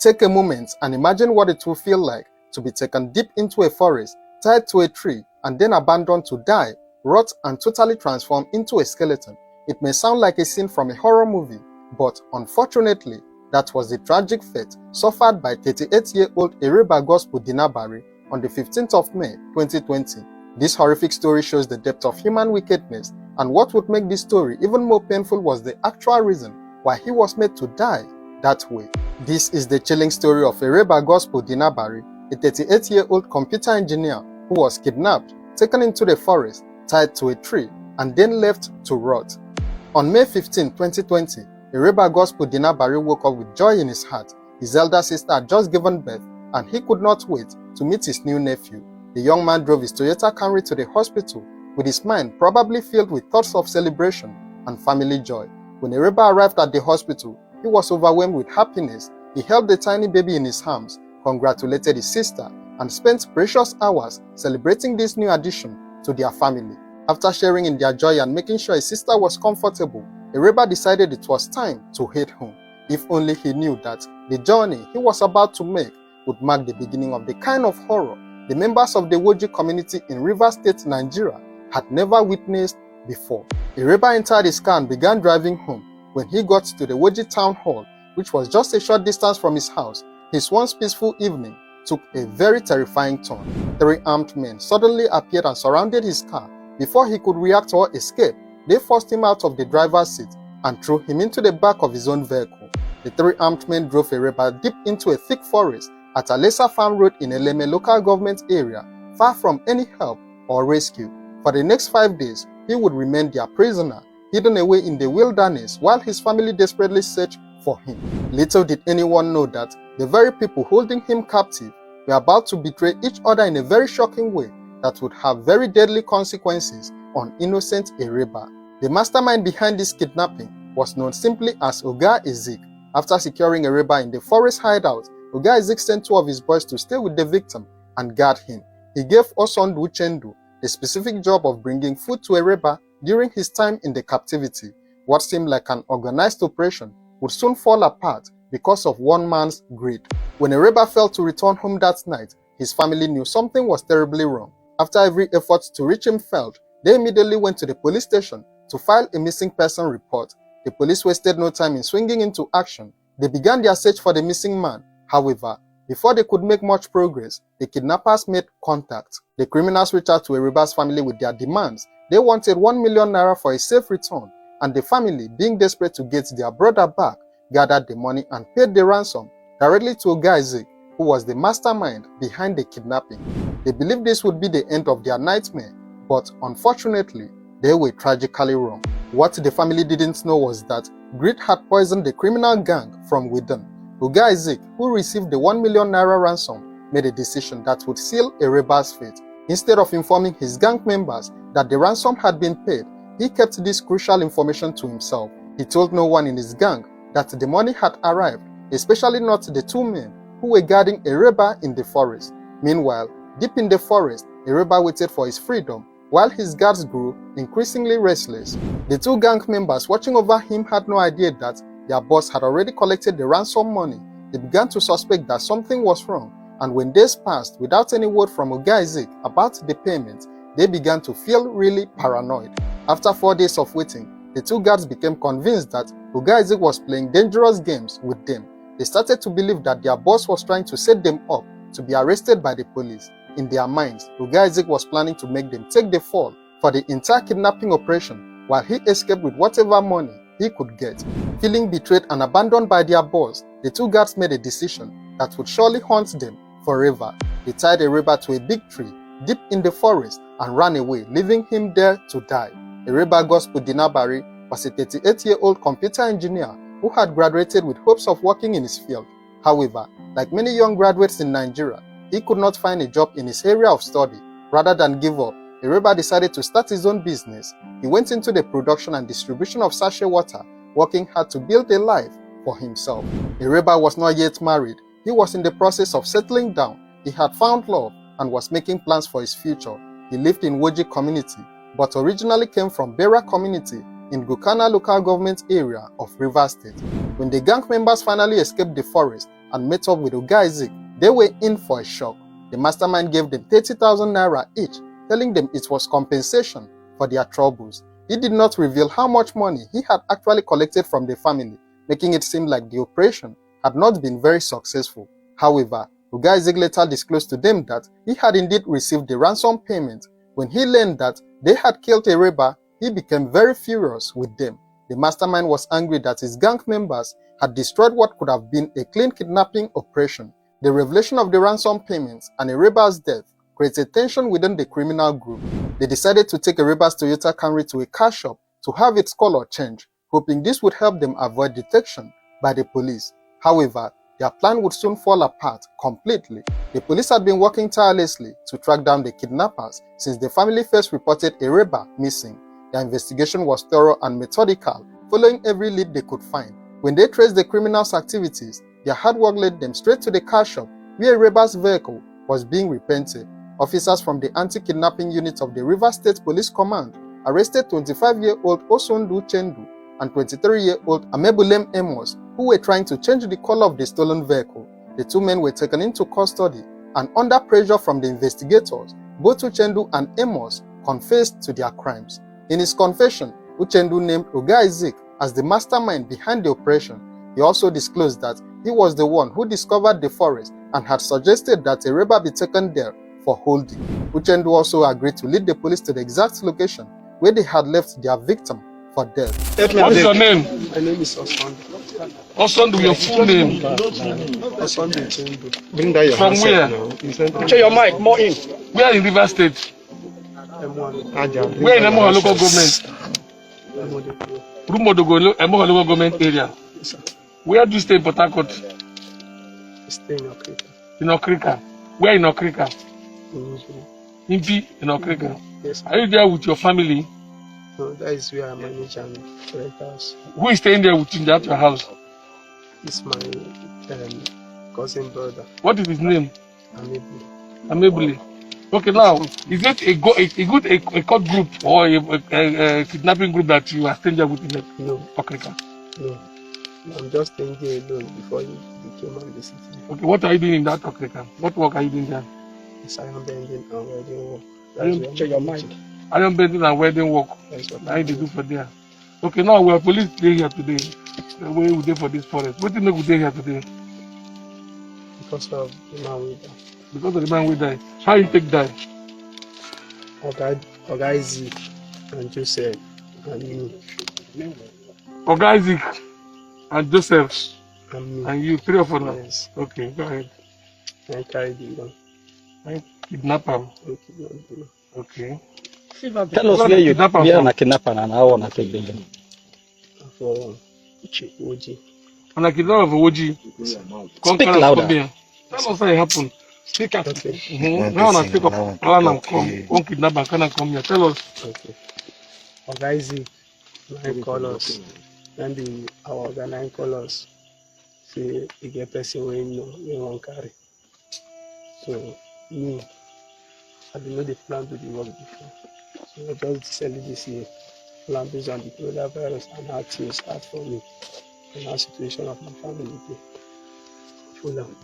Take a moment and imagine what it will feel like to be taken deep into a forest, tied to a tree, and then abandoned to die, rot, and totally transformed into a skeleton. It may sound like a scene from a horror movie, but unfortunately, that was the tragic fate suffered by 38-year-old Ereba Gospel Dinabari on the 15th of May 2020. This horrific story shows the depth of human wickedness, and what would make this story even more painful was the actual reason why he was made to die that way. This is the chilling story of Ereba Gospel Dinabari, a 38-year-old computer engineer who was kidnapped, taken into the forest, tied to a tree, and then left to rot. On May 15, 2020, Ereba Gospel Dinabari woke up with joy in his heart. His elder sister had just given birth, and he could not wait to meet his new nephew. The young man drove his Toyota Camry to the hospital, with his mind probably filled with thoughts of celebration and family joy. When Ereba arrived at the hospital, he was overwhelmed with happiness. He held the tiny baby in his arms, congratulated his sister, and spent precious hours celebrating this new addition to their family. After sharing in their joy and making sure his sister was comfortable, Ereba decided it was time to head home. If only he knew that the journey he was about to make would mark the beginning of the kind of horror the members of the Woji community in Rivers State, Nigeria had never witnessed before. Ereba entered his car and began driving home. When he got to the Woji town hall, which was just a short distance from his house, his once peaceful evening took a very terrifying turn. 3 armed men suddenly appeared and surrounded his car. Before he could react or escape, they forced him out of the driver's seat and threw him into the back of his own vehicle. The 3 armed men drove Ereba deep into a thick forest at Alesa Farm Road in Eleme local government area, far from any help or rescue. For the next 5 days, he would remain their prisoner, hidden away in the wilderness while his family desperately searched for him. Little did anyone know that the very people holding him captive were about to betray each other in a very shocking way that would have very deadly consequences on innocent Ereba. The mastermind behind this kidnapping was known simply as Oga Ezik. After securing Ereba in the forest hideout, Oga Ezik sent 2 of his boys to stay with the victim and guard him. He gave Osondu Chendu the specific job of bringing food to Ereba during his time in the captivity. What seemed like an organized operation would soon fall apart because of one man's greed. When Ereba failed to return home that night, his family knew something was terribly wrong. After every effort to reach him failed, they immediately went to the police station to file a missing person report. The police wasted no time in swinging into action. They began their search for the missing man. However, before they could make much progress, the kidnappers made contact. The criminals reached out to Ereba's family with their demands. They wanted 1 million naira for a safe return, and the family, being desperate to get their brother back, gathered the money and paid the ransom directly to Oga Ezik, who was the mastermind behind the kidnapping. They believed this would be the end of their nightmare, but unfortunately, they were tragically wrong. What the family didn't know was that greed had poisoned the criminal gang from within. Oga Ezik, who received the 1 million naira ransom, made a decision that would seal Ereba's fate. Instead of informing his gang members that the ransom had been paid, he kept this crucial information to himself. He told no one in his gang that the money had arrived, especially not the 2 men who were guarding Ereba in the forest. Meanwhile, deep in the forest, Ereba waited for his freedom while his guards grew increasingly restless. The 2 gang members watching over him had no idea that their boss had already collected the ransom money. They began to suspect that something was wrong, and when days passed without any word from Oga Ezik about the payment, they began to feel really paranoid. After 4 days of waiting, the 2 guards became convinced that Oga Ezik was playing dangerous games with them. They started to believe that their boss was trying to set them up to be arrested by the police. In their minds, Oga Ezik was planning to make them take the fall for the entire kidnapping operation, while he escaped with whatever money he could get. Feeling betrayed and abandoned by their boss, the 2 guards made a decision that would surely haunt them forever. They tied Ereba to a big tree deep in the forest and ran away, leaving him there to die. Ereba Gospel Dinabari was a 38-year-old computer engineer who had graduated with hopes of working in his field. However, like many young graduates in Nigeria, he could not find a job in his area of study. Rather than give up, Ereba decided to start his own business. He went into the production and distribution of sachet water, working hard to build a life for himself. Ereba was not yet married. He was in the process of settling down. He had found love and was making plans for his future. He lived in Woji community, but originally came from Bera community in Gukana local government area of Rivers State. When the gang members finally escaped the forest and met up with Oga Isaac, they were in for a shock. The mastermind gave them 30,000 naira each, telling them it was compensation for their troubles. He did not reveal how much money he had actually collected from the family, making it seem like the operation had not been very successful. However, Oga Isaac later disclosed to them that he had indeed received the ransom payment. When he learned that they had killed a robber, he became very furious with them. The mastermind was angry that his gang members had destroyed what could have been a clean kidnapping operation. The revelation of the ransom payments and a robber's death created tension within the criminal group. They decided to take a robber's Toyota Camry to a car shop to have its color changed, hoping this would help them avoid detection by the police. However, their plan would soon fall apart completely. The police had been working tirelessly to track down the kidnappers since the family first reported a robber missing. Their investigation was thorough and methodical, following every lead they could find. When they traced the criminals' activities, their hard work led them straight to the car shop where a robber's vehicle was being repainted. Officers from the anti-kidnapping unit of the Rivers State Police Command arrested 25-year-old Osondu Chendu and 23-year-old Amebulem Amos, who were trying to change the color of the stolen vehicle. The two men were taken into custody, and under pressure from the investigators, both Uchendu and Amos confessed to their crimes. In his confession, Uchendu named Oga Isaac as the mastermind behind the operation. He also disclosed that he was the one who discovered the forest and had suggested that a robber be taken there for holding. Uchendu also agreed to lead the police to the exact location where they had left their victim for death. What is your name? My name is Osondu. Osondu, your full name. Osondu Chendu. Bring that your From where? Check your mic, more in. Where in River State? M1. Where in Emoha local government? Rumodogo, Emoha local government area. Yes, sir. Where do you stay in Port Harcourt? I stay in Okrika. In Okrika. Where in Okrika? In In Okrika. Yes, Are you there with your family? no, that is where I manage and rent house. Who is staying there with you at your house? It's my cousin brother, What is his name? Amibu. Amebule. Okay, now, is it a court group or a kidnapping group that you are staying there with in No, Okrika? no. I'm just staying there alone before he came and visited. Okay, what are you doing in that Okrika? What work are you doing there? It's iron bending and welding work. Check your mic. Iron bending and welding work. That's what Now they do for there. Okay, now we are police day here today. Where we dey for this forest? What do you make we dey here today? because of the man with that. Because of the man we die. How you take die? Oga Isaac and Joseph and me. Oga Isaac and Joseph And me. and you, three of us now. Yes. Okay, go ahead. I carried the gun. I kidnap him. I kidnapped him. Okay. Tell us where you are a kidnapper and how on a take the gun. For Oji. And I kidnap of Oji. Speak louder. Come here. Tell us how it happened. Speak up. Okay. Now I pick up plan and come. One kidnap and come here. Tell us. Okay. Oga Isaac, 9 colors. Then our Oga 9 colors. Say you get person wey we won't carry. So me, I didn't know the plan to the work before. So I just decided this year. Plan based on the coronavirus and how things start for me and how situation of my family dey. Full on.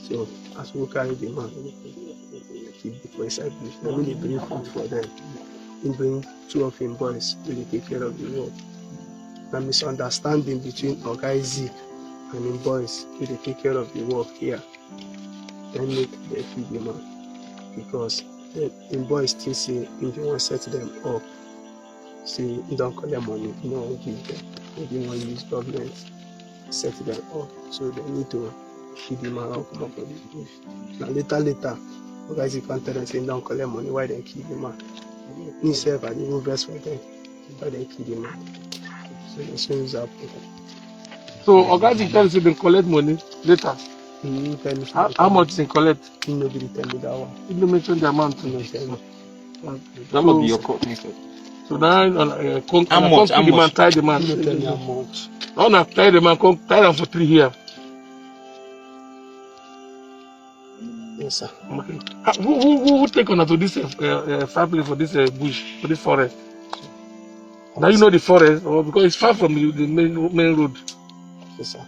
So as we carry the man, we keep the for inside bush. Now we dey bring food for them. He bring 2 of him boys to dey take care of the work. Na misunderstanding between Oga Isaac and him boys to dey take care of the work here. Then make them feed the man because him boys think say if you want set them up, say he don't collect money, he no wan give them. Maybe he wan use government set them up, so they need to feed the man up come up for the bush. Now later, Oga Isaac come tell them say he don't collect money, why they kill the man? Himself and even best for them, why they kill the man? So that's what is happening. So Oga Isaac tell you say they collect money later. He didn't tell me How much they collect? He no gree tell me that one. You don't mention the amount to He no me. tell me. That must be your court method. So now, come How much? the man, tie the man. He no tell me how much. I want to tie the man, come tie them for 3 here. Yes, sir. Okay. Who take on to this family for this bush, for this forest? Now you know the forest, or because it's far from you, the main road. Yes, sir.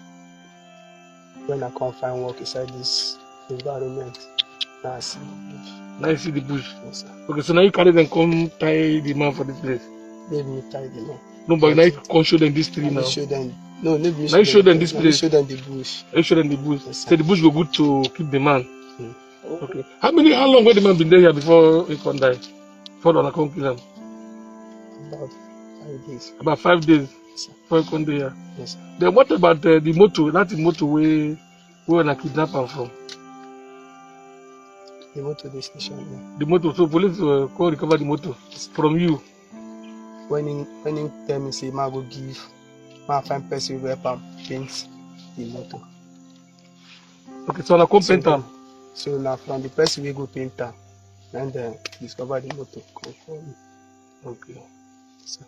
when I come find work inside this environment, now I see the bush. Now you see the bush. Yes, sir. Okay, so now you carry them come tie the man for this place. Let me tie the man. No, but now you come show them this tree Let now. me show them. No, let me Now you show them this let me place. show them the bush. Now you show them the bush. Yes, sir. So the bush go good to keep the man. Okay. How long when the man been there here before he can die? Before the come kill him? About 5 days. About 5 days Yes, sir. before he come there here. Yes, sir. Then what about the motor? That's the motor where I kidnap him from. The motor dey station now. The motor, so police go recover the motor from you. When he tell me say ma go give, ma find person wey help am paint the motor. Okay, so I come paint am. So now from the person wey go paint am, and then discover the motor come for me. Okay. So,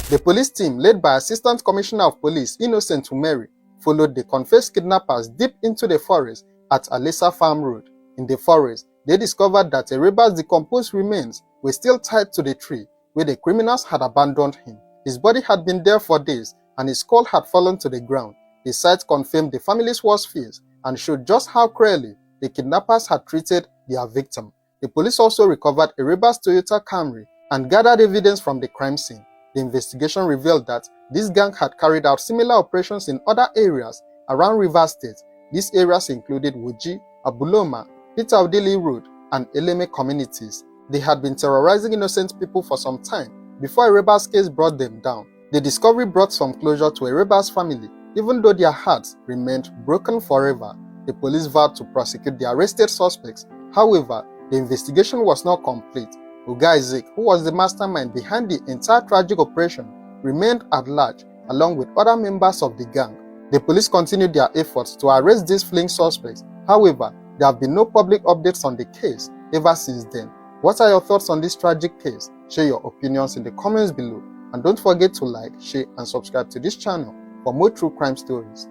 The police team, led by Assistant Commissioner of Police Innocent Umeri, followed the confessed kidnappers deep into the forest at Alisa Farm Road. In the forest, they discovered that Ereba's decomposed remains were still tied to the tree where the criminals had abandoned him. His body had been there for days and his skull had fallen to the ground. The sight confirmed the family's worst fears and showed just how cruelly the kidnappers had treated their victim. The police also recovered Ereba's Toyota Camry and gathered evidence from the crime scene. The investigation revealed that this gang had carried out similar operations in other areas around Rivers State. These areas included Wuji, Abuloma, Peter Odili Road, and Eleme communities. They had been terrorizing innocent people for some time before Ereba's case brought them down. The discovery brought some closure to Ereba's family, even though their hearts remained broken forever. The police vowed to prosecute the arrested suspects. However, the investigation was not complete. Oga Isaac, who was the mastermind behind the entire tragic operation, remained at large along with other members of the gang. The police continued their efforts to arrest these fleeing suspects. However, there have been no public updates on the case ever since then. What are your thoughts on this tragic case? Share your opinions in the comments below. And don't forget to like, share, and subscribe to this channel for more true crime stories.